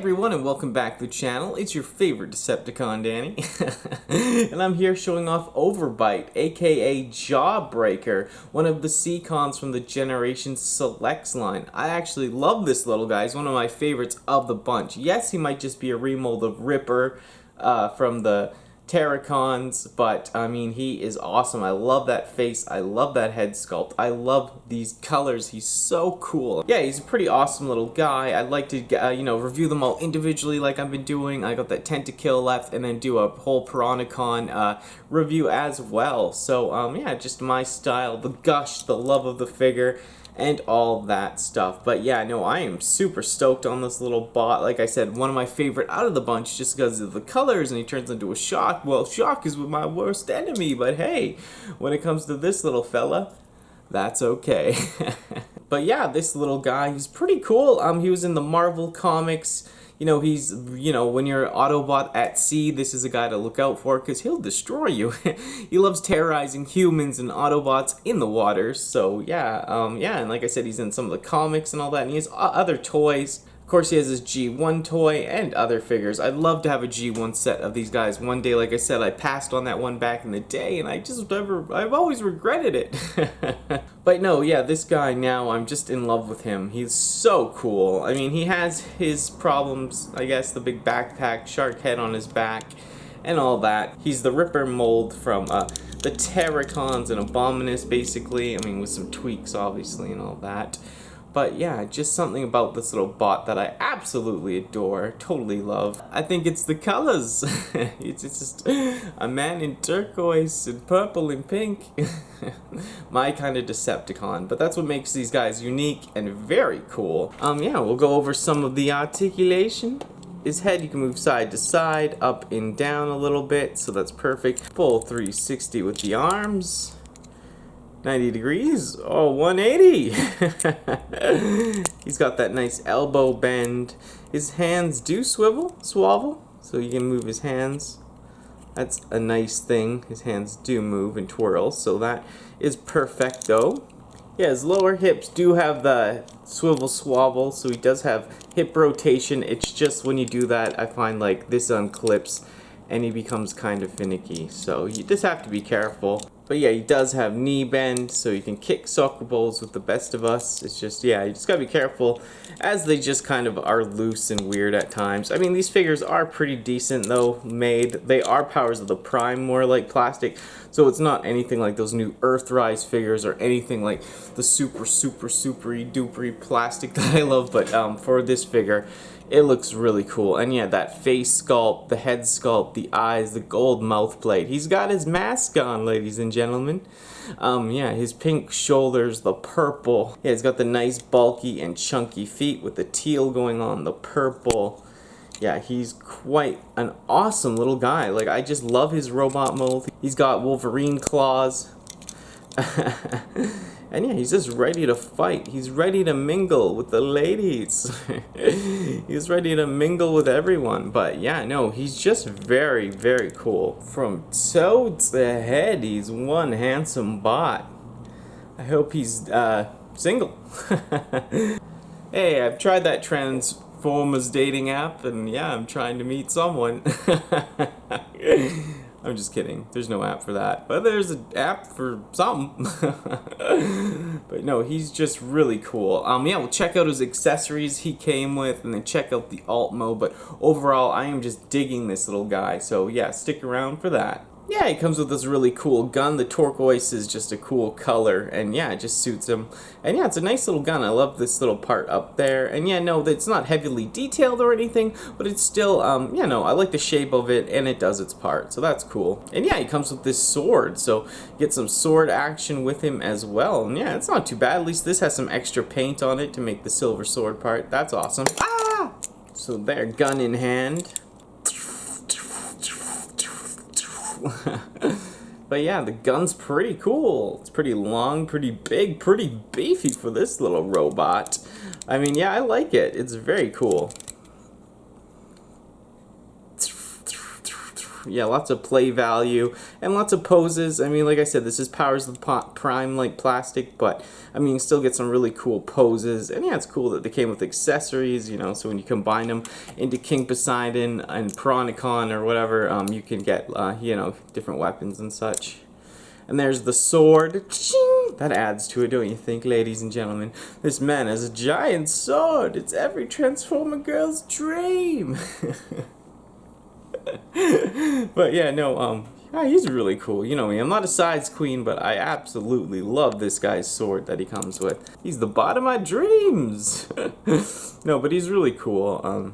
everyone, and welcome back to the channel. It's your favorite Decepticon, Danny. And I'm here showing off Overbite, aka Jawbreaker, one of the Seacons from the Generation Selects line. I actually love this little guy. He's one of my favorites of the bunch. Yes, he might just be a remold of Ripper from the Terracons, but I mean, he is awesome. I love that face. I love that head sculpt. I love these colors. He's so cool. Yeah, he's a pretty awesome little guy. I'd like to, review them all individually like I've been doing. I got that Tentakill left, and then do a whole Piranhacon review as well. So, yeah, just my style, the gush, the love of the figure, and all that stuff. But yeah, no, I am super stoked on this little bot. Like I said, one of my favorite out of the bunch just because of the colors, and he turns into a Shock. Well, Shock is my worst enemy, but hey, when it comes to this little fella, that's okay. But yeah, this little guy, he's pretty cool. He was in the Marvel comics. When you're an Autobot at sea, this is a guy to look out for because he'll destroy you. He loves terrorizing humans and Autobots in the waters. So yeah, and like I said, he's in some of the comics and all that, and he has other toys. Of course, he has his G1 toy and other figures. I'd love to have a G1 set of these guys one day. Like I said, I passed on that one back in the day, and I've always regretted it. But no, yeah, this guy now, I'm just in love with him. He's so cool. I mean, he has his problems, I guess, the big backpack, shark head on his back, and all that. He's the Ripper mold from the Terracons and Abominus, basically. I mean, with some tweaks, obviously, and all that. But yeah, just something about this little bot that I absolutely adore, totally love. I think it's the colors. It's just a man in turquoise and purple and pink. My kind of Decepticon, but that's what makes these guys unique and very cool. Yeah, we'll go over some of the articulation. His head, you can move side to side, up and down a little bit, so that's perfect. Full 360 with the arms. 90 degrees, oh, 180. He's got that nice elbow bend. His hands do swivel, so you can move his hands. That's a nice thing. His hands do move and twirl, so that is perfecto. Yeah, his lower hips do have the swivel, so he does have hip rotation. It's just when you do that, I find like this unclips and he becomes kind of finicky, so you just have to be careful. But yeah, he does have knee bend, so you can kick soccer balls with the best of us. It's just, yeah, you just gotta be careful, as they just kind of are loose and weird at times. I mean, these figures are pretty decent, though, made. They are Powers of the Prime, more like plastic, so it's not anything like those new Earthrise figures or anything like the super dupery plastic that I love, but for this figure, it looks really cool. And yeah, that face sculpt, the head sculpt, the eyes, the gold mouth plate. He's got his mask on, ladies and gentlemen. Yeah, his pink shoulders, the purple. Yeah, he's got the nice bulky and chunky feet with the teal going on, the purple. Yeah, he's quite an awesome little guy. Like, I just love his robot mold. He's got Wolverine claws. And yeah, he's just ready to fight. He's ready to mingle with the ladies. He's ready to mingle with everyone. But yeah, no, he's just very, very cool. From toe to head, he's one handsome bot. I hope he's single. Hey, I've tried that Transformers dating app, and yeah, I'm trying to meet someone. I'm just kidding. There's no app for that. But there's an app for something. But no, he's just really cool. Yeah, we'll check out his accessories he came with, and then check out the alt mode. But overall, I am just digging this little guy. So yeah, stick around for that. Yeah, he comes with this really cool gun. The turquoise is just a cool color, and yeah, it just suits him. And yeah, it's a nice little gun. I love this little part up there. And yeah, no, it's not heavily detailed or anything, but it's still, I like the shape of it, and it does its part, so that's cool. And yeah, he comes with this sword, so get some sword action with him as well. And yeah, it's not too bad. At least this has some extra paint on it to make the silver sword part. That's awesome. Ah! So there, gun in hand. But yeah, the gun's pretty cool. It's pretty long, pretty big, pretty beefy for this little robot. I mean, yeah, I like it. It's very cool. yeah, lots of play value and lots of poses. I mean, like I said, this is powers of the prime like plastic, but I mean, you still get some really cool poses. And yeah, it's cool that they came with accessories, you know, so when you combine them into King Poseidon and Piranacon or whatever, you can get, you know, different weapons and such. And there's the sword. Ching! That adds to it, don't you think, ladies and gentlemen? This man has a giant sword. It's every Transformer girl's dream. But yeah, no, yeah, he's really cool. You know me, I'm not a size queen, but I absolutely love this guy's sword that he comes with. He's the bot of my dreams. No, but he's really cool.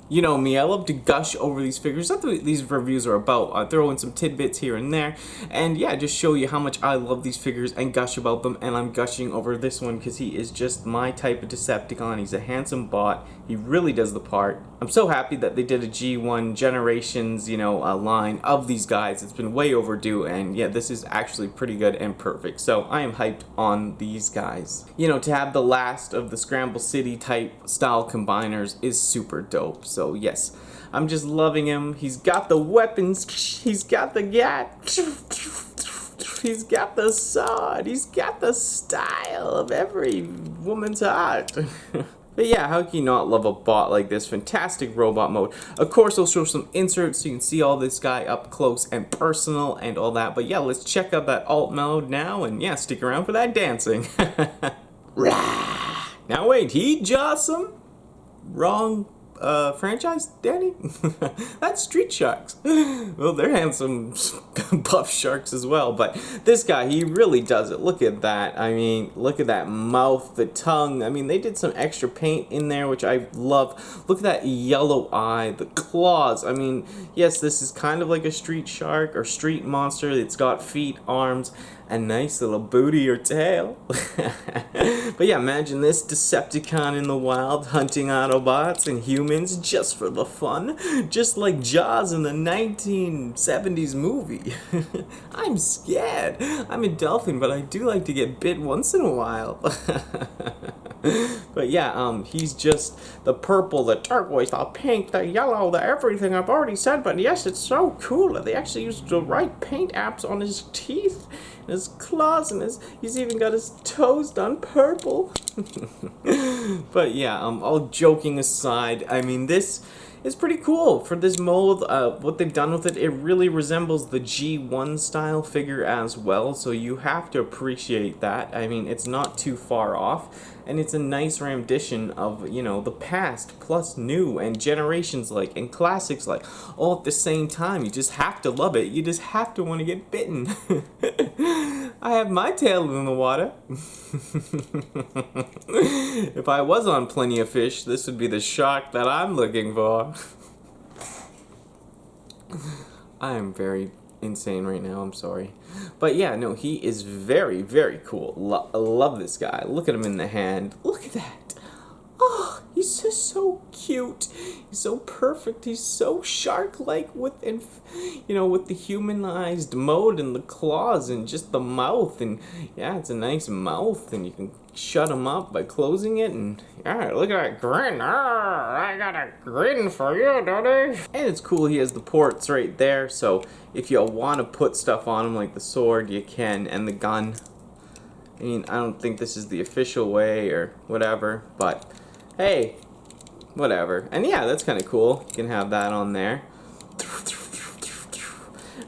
You know me, I love to gush over these figures. That's what these reviews are about. I throw in some tidbits here and there. And yeah, just show you how much I love these figures and gush about them. And I'm gushing over this one because he is just my type of Decepticon. He's a handsome bot. He really does the part. I'm so happy that they did a G1 Generations, you know, line of these guys. It's been way overdue. And yeah, this is actually pretty good and perfect. So I am hyped on these guys. You know, to have the last of the Scramble City type style combiners is super dope. So yes, I'm just loving him. He's got the weapons. He's got the gat. He's got the sword. He's got the style of every woman's heart. But yeah, how can you not love a bot like this? Fantastic robot mode. Of course, I'll show some inserts so you can see all this guy up close and personal and all that. But yeah, let's check out that alt mode now. And yeah, stick around for that dancing. Now wait, he Jossum? Wrong franchise, Danny? That's Street Sharks. Well, they're handsome buff sharks as well, but this guy, he really does it. Look at that. I mean, look at that mouth, the tongue. I mean, they did some extra paint in there, which I love. Look at that yellow eye, the claws. I mean, yes, this is kind of like a street shark or street monster. It's got feet, arms, a nice little booty or tail. But yeah, imagine this Decepticon in the wild hunting Autobots and humans just for the fun, just like Jaws in the 1970s movie. I'm scared. I'm a dolphin, but I do like to get bit once in a while. But yeah, he's just the purple, the turquoise, the pink, the yellow, the everything I've already said, but yes, it's so cool that they actually used the right paint apps on his teeth, his claws, and he's even got his toes done purple. But yeah, all joking aside, I mean, this is pretty cool for this mold. What they've done with it, it really resembles the G1 style figure as well, so you have to appreciate that. I mean, it's not too far off, and it's a nice rendition of, you know, the past plus new and generations like and classics like all at the same time. You just have to love it. You just have to want to get bitten. I have my tail in the water. If I was on Plenty of Fish, this would be the shark that I'm looking for. I am very insane right now, I'm sorry. But yeah, no, he is very, very cool. Love this guy. Look at him in the hand. Look at that. Oh, he's just so cute. He's so perfect. He's so shark-like with the humanized mode and the claws and just the mouth. And yeah, it's a nice mouth, and you can shut him up by closing it. And yeah, look at that grin. I got a grin for you, don't I? And it's cool. He has the ports right there. So if you want to put stuff on him like the sword, you can, and the gun. I mean, I don't think this is the official way or whatever, but hey, whatever. And yeah, that's kind of cool. You can have that on there.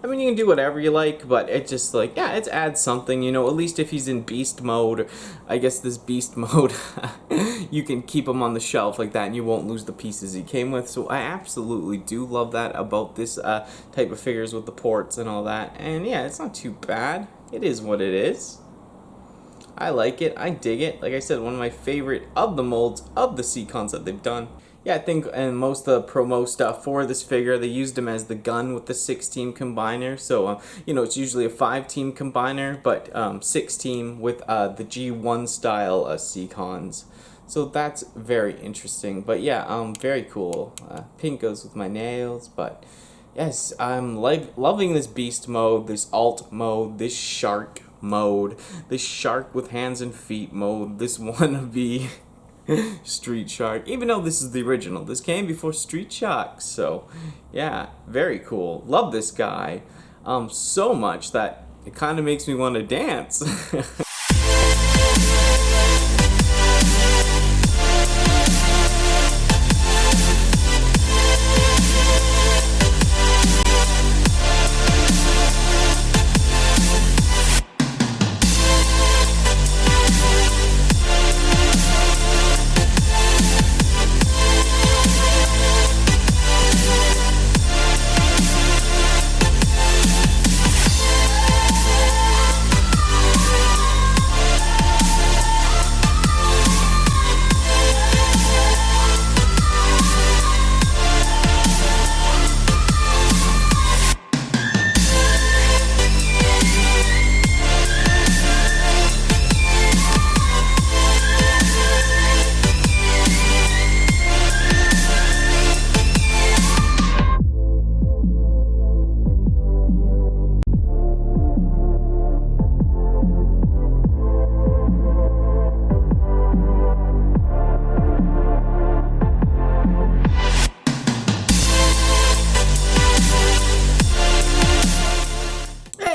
I mean, you can do whatever you like, but it just like, yeah, it adds something, you know, at least if he's in beast mode. I guess this beast mode, you can keep him on the shelf like that and you won't lose the pieces he came with. So I absolutely do love that about this type of figures with the ports and all that. And yeah, it's not too bad. It is what it is. I like it. I dig it. Like I said, one of my favorite of the molds of the Seacons that they've done. Yeah, I think in most of the promo stuff for this figure, they used him as the gun with the 6-team combiner. So, you know, it's usually a 5-team combiner, but 6-team with the G1 style Seacons. So that's very interesting. But yeah, very cool. Pink goes with my nails, but yes, I'm loving this beast mode, this alt mode, this shark mode, this shark with hands and feet mode, this wannabe Street Shark. Even though this is the original, this came before Street Shark. So, yeah, very cool. Love this guy so much that it kind of makes me want to dance.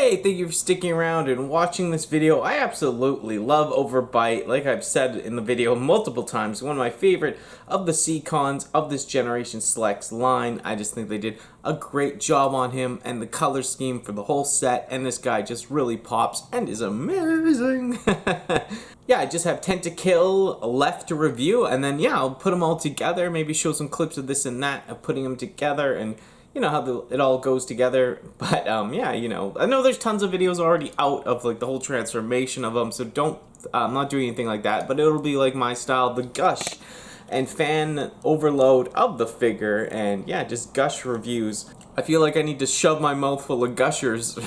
Hey, thank you for sticking around and watching this video. I absolutely love Overbite. Like I've said in the video multiple times, one of my favorite of the Seacons of this Generation Selects line. I just think they did a great job on him and the color scheme for the whole set, and this guy just really pops and is amazing. Yeah, I just have 10 to kill left to review, and then yeah, I'll put them all together, maybe show some clips of this and that of putting them together, and you know how it all goes together. But yeah, you know, I know there's tons of videos already out of like the whole transformation of them, so don't, I'm not doing anything like that, but it'll be like my style, the gush and fan overload of the figure, and yeah, just gush reviews. I feel like I need to shove my mouth full of gushers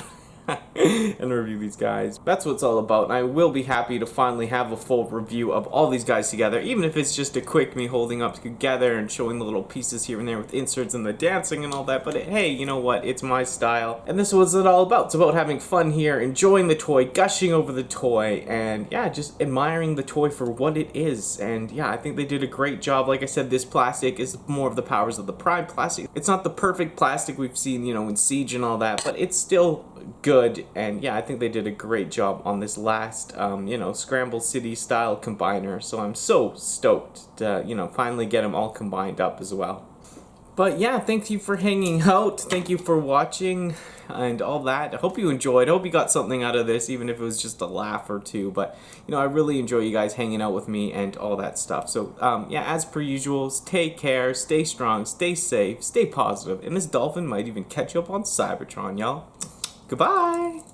and review these guys. That's what it's all about, and I will be happy to finally have a full review of all these guys together, even if it's just a quick me holding up together and showing the little pieces here and there with inserts and the dancing and all that. But hey, you know what? It's my style, and this was it all about. It's about having fun here, enjoying the toy, gushing over the toy, and yeah, just admiring the toy for what it is. And yeah, I think they did a great job. Like I said, this plastic is more of the powers of the Prime plastic. It's not the perfect plastic we've seen, you know, in Siege and all that, but it's still good. And yeah, I think they did a great job on this last you know, Scramble City style combiner, so I'm so stoked to, you know, finally get them all combined up as well. But yeah, thank you for hanging out, thank you for watching and all that. I hope you enjoyed. I hope you got something out of this, even if it was just a laugh or two. But you know, I really enjoy you guys hanging out with me and all that stuff. So yeah, as per usual, take care, stay strong, stay safe, stay positive, and this dolphin might even catch you up on Cybertron, y'all. Goodbye!